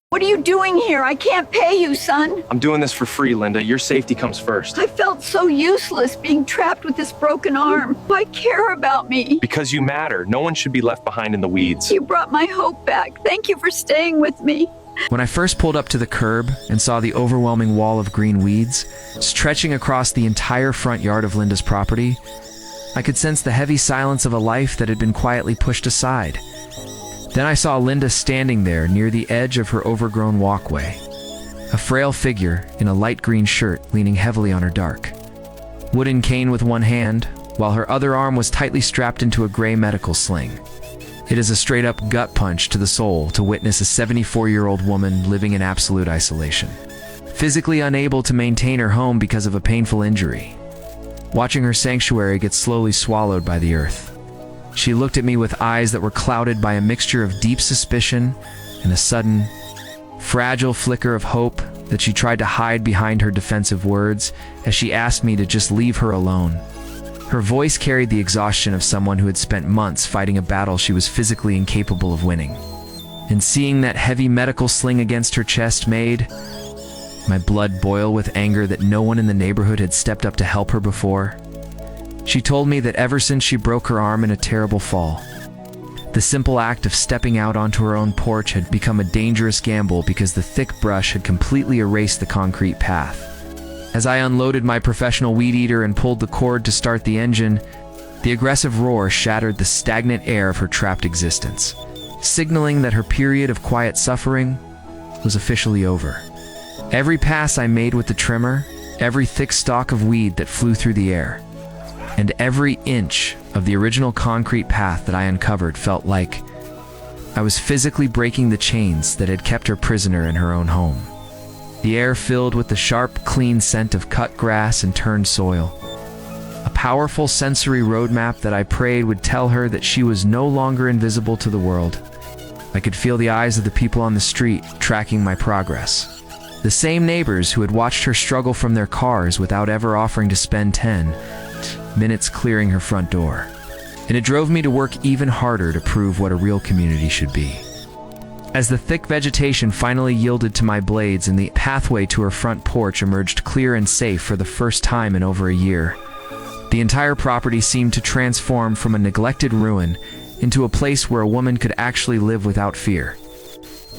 What are you doing here? I can't pay you, son. I'm doing this for free, Linda. Your safety comes first. I felt so useless being trapped with this broken arm. Why care about me? Because you matter. No one should be left behind in the weeds. You brought my hope back. Thank you for staying with me. When I first pulled up to the curb and saw the overwhelming wall of green weeds stretching across the entire front yard of Linda's property, I could sense the heavy silence of a life that had been quietly pushed aside. Then I saw Linda standing there near the edge of her overgrown walkway, a frail figure in a light green shirt leaning heavily on her dark wooden cane with one hand, while her other arm was tightly strapped into a gray medical sling. It is a straight-up gut punch to the soul to witness a 74-year-old woman living in absolute isolation, physically unable to maintain her home because of a painful injury, watching her sanctuary get slowly swallowed by the earth. She looked at me with eyes that were clouded by a mixture of deep suspicion and a sudden, fragile flicker of hope that she tried to hide behind her defensive words as she asked me to just leave her alone. Her voice carried the exhaustion of someone who had spent months fighting a battle she was physically incapable of winning. And seeing that heavy medical sling against her chest made my blood boil with anger that no one in the neighborhood had stepped up to help her before. She told me that ever since she broke her arm in a terrible fall, the simple act of stepping out onto her own porch had become a dangerous gamble because the thick brush had completely erased the concrete path. As I unloaded my professional weed eater and pulled the cord to start the engine, the aggressive roar shattered the stagnant air of her trapped existence, signaling that her period of quiet suffering was officially over. Every pass I made with the trimmer, every thick stalk of weed that flew through the air, and every inch of the original concrete path that I uncovered felt like I was physically breaking the chains that had kept her prisoner in her own home. The air filled with the sharp, clean scent of cut grass and turned soil. A powerful sensory roadmap that I prayed would tell her that she was no longer invisible to the world. I could feel the eyes of the people on the street tracking my progress. The same neighbors who had watched her struggle from their cars without ever offering to spend 10 minutes clearing her front door. And it drove me to work even harder to prove what a real community should be. As the thick vegetation finally yielded to my blades and the pathway to her front porch emerged clear and safe for the first time in over a year, the entire property seemed to transform from a neglected ruin into a place where a woman could actually live without fear.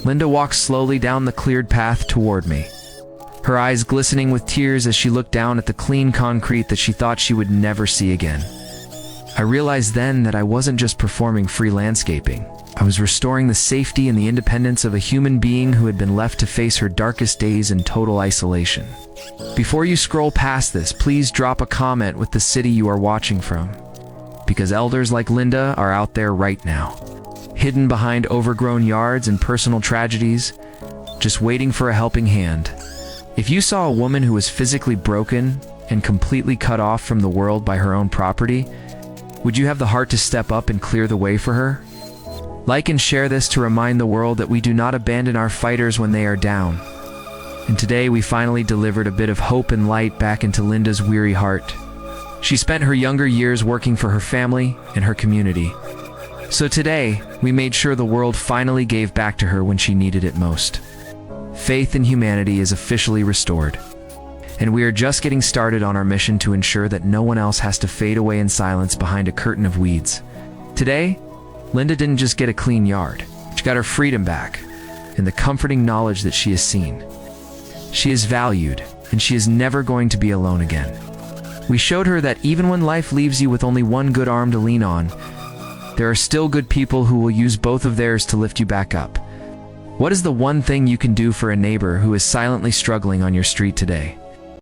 Linda walked slowly down the cleared path toward me, her eyes glistening with tears as she looked down at the clean concrete that she thought she would never see again. I realized then that I wasn't just performing free landscaping. I was restoring the safety and the independence of a human being who had been left to face her darkest days in total isolation. Before you scroll past this, please drop a comment with the city you are watching from, because elders like Linda are out there right now, hidden behind overgrown yards and personal tragedies, just waiting for a helping hand. If you saw a woman who was physically broken and completely cut off from the world by her own property, would you have the heart to step up and clear the way for her? Like and share this to remind the world that we do not abandon our fighters when they are down. And today we finally delivered a bit of hope and light back into Linda's weary heart. She spent her younger years working for her family and her community. So today, we made sure the world finally gave back to her when she needed it most. Faith in humanity is officially restored. And we are just getting started on our mission to ensure that no one else has to fade away in silence behind a curtain of weeds. Today, Linda didn't just get a clean yard. She got her freedom back and the comforting knowledge that she is seen. She is valued, and she is never going to be alone again. We showed her that even when life leaves you with only one good arm to lean on, there are still good people who will use both of theirs to lift you back up. What is the one thing you can do for a neighbor who is silently struggling on your street today?